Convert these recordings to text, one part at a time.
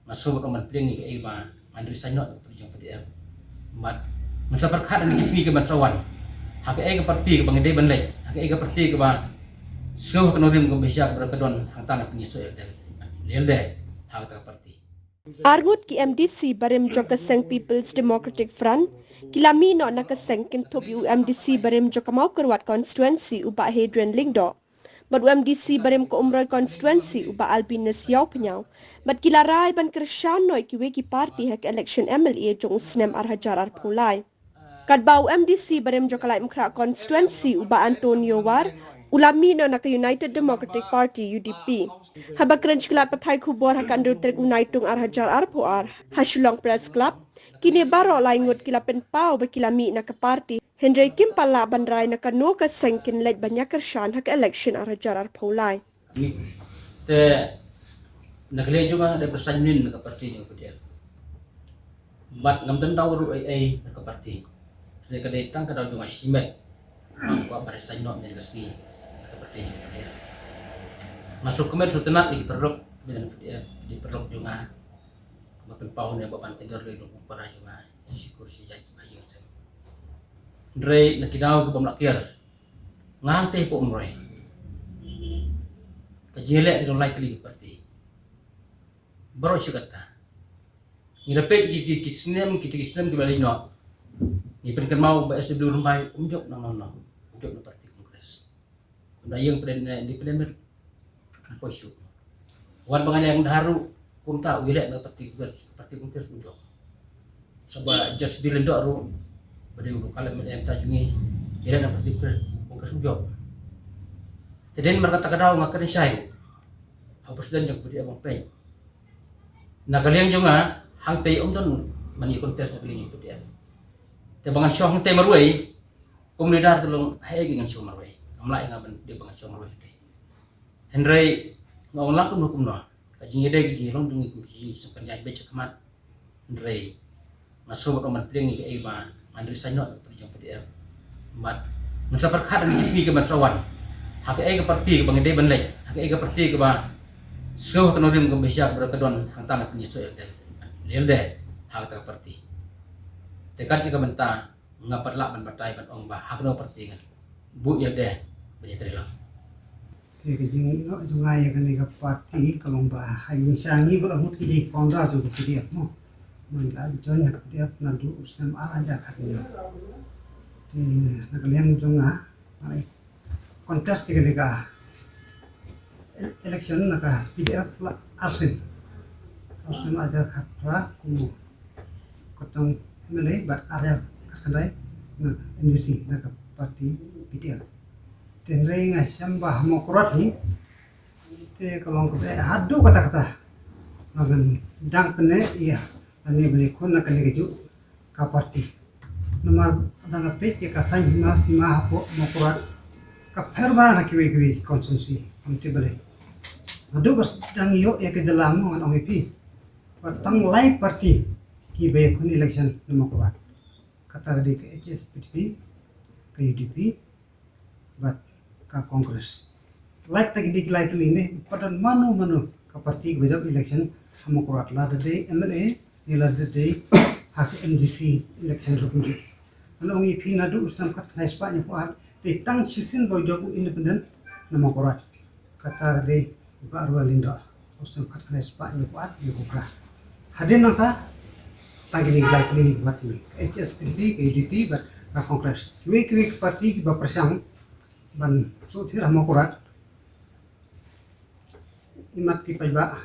masuk ke man pring ni ke ba andri sanyo perjang PDF mat masa perkhat ni isni ke bansawan hak ke parti ke bangde banlai hak ke parti ke ba so ke norim ke besyak berkedon hang tangan penyiso lelde hak ta parti Argut ki MDC barem Jokaseng People's Democratic Front kilami no nakaseng kintup UMDC barem Jokamau Kerwat constituency uba Hadrian Lingdo. But UMDC barem ko umroy constituency uba Albinus Yau Penyau. But kilaray ban kersyan noy kiwe ki party hak election MLA jong snem arhajar arpulay. Kadbau MDC barem Jokalay Mkra constituency uba Antonio War ulami no naka United Democratic Party UDP. Habak range kelap pathai kubor hakan dutrek unaitung arhajar arpuar Hashulong Press Club kini baro laingut kilapen pau bakilami naka party Henry Kim pala bandrai naka no ka sengkin lej banyak kersyan hak election arhajar arpulai. te nakle juga ada persanyin ke parti yang dia bat ngam den daw ru ai ke parti ne ka detang ka daw juga simet ko barisan no ne gasni ke parti yang dia masuk kemet sutenat di perlok dengan dia di perlok juga makin pahun yang bapak tegar le dong para juga si kursi jadi bayi sen Dre nakidau ke pemlakir ngante po umroy kajele ke lai kali parti baro chikata ni repet ki kisnem di bali no ni penkan mau ba SW rumbai umjok no umjok no parti kongres dayang peden di peden poisu wan bangan yang daru kumta wile na parti kongres umjok saba judge di lendo ru bade uru kala men tajungi wile na parti kongres umjok teden merkata kadau ngakan syai hapus dan yang budi abang pay na kalian juga hang tei ton mani kontes na kalian PDF te bangan syong hang tei marway komunidad tulung hai dengan syong marway kamla nga ban de bangan syong marway Henry ngawon lakum hukum no kajing ide gi long dungi ku ji sepan jai be cakamat Henry masuk ke man pring ke ba andri sanyo perjang PDF mat masa perkhat ni isni ke bansawan hak ke parti ke bangde banlai hak ke parti ke ba so ke norim ke besyak berkedon hang tangan penyiso lelde hak ta parti tekan jika benta ngapat lak ban partai ban ong ba hak no parti kan bu lelde banyak terila kejing ino jungai kan ni parti kalong ba hayin sangi beramut kidi konda ju PDF mo mula jonya PDF nandu usam araja katnya te nakalian junga nai kontes tiga election naka PDF la arsin aja khatra kumu kotong MLA bat area kakandai na MDC naka parti PDF tenrei ngasam bah mokrot ni te kalong ke hadu kata-kata magan dang pene iya ani beli kun nak ni keju ka parti nomor dang pe ke kasai sima hapo mokrot ka perba na kiwi konsumsi amti beli adu bas dang yo ya ke jalam ngan OMP patang lai parti ki be kun election mokrot kata di ke HSPP ke UDP bat ka kongres like tagi dik like ini padan manu ka parti bejab election hamo kurat la de MLA ni la de hak MDC election rukunju ano ngi pinadu ustam kat naispa ni puat de tang sisin bojobu independent namo kurat kata de baru linda ustam kat naispa ni puat ni bukra hadin nang tagi dik like li parti HSPP KDP bat ka kongres kiwi parti ba persang ban so thira mokorat imat ki paiba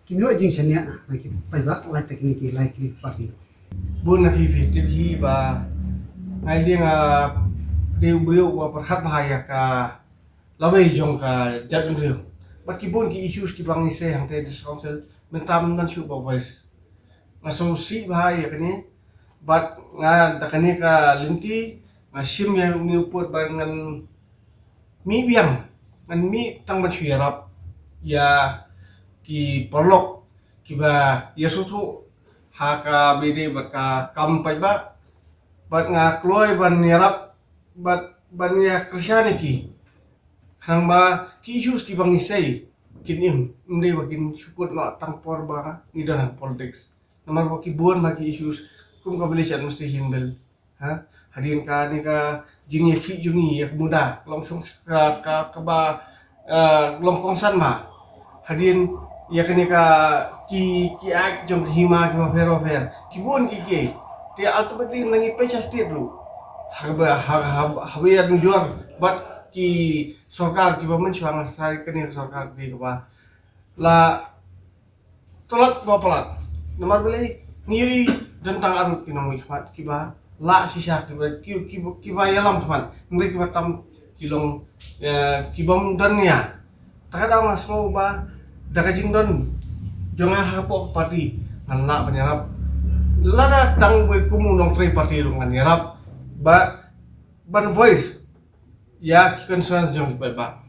kimyo jing senya na ki paiba la tekniki likely party bun na effective hi ba ngai dia nga deu beu wa perhat bahaya ka lawe jong ka jadun reu bat ki bun ki issues ki bang ni se hang te council mentam nan shu ba voice nga so si bahaya kani bat nga dakani ka linti nga sim yang ni upot ba ngan mi biang ngan mi tang ban syirap ya ki perlok ki ba ya sutu haka bede baka kampai ba bat nga kloy ban yarap ban ya krisyani ki kang ba ki issues ki bang isay kinim mde bakin syukut no tangpor ba ni dan politics namar baki buan bagi issues kum ka village mesti himbel ha hadin ka ni ka jini fi juni yak muda langsung ka ba long kongsan ma hadin yak ni ka ki ak jong hima ki ma fero fer ki buan ki dia ultimately nangi pecha state lu habiar nujuar but ki सरकार की बमन सुang sari kini सरकार di keba la tolat bapalat nomor beli ngiui tentang arut kinong ikhmat kiba la sisa kiba yalam khmat ngi kiba tam kilong kibam dania takada mas mau ba daga jingdon jonga hapok parti anak penyerap lada tang we kumu nong tri parti rungan yarap ba ban voice ya concerns jong ba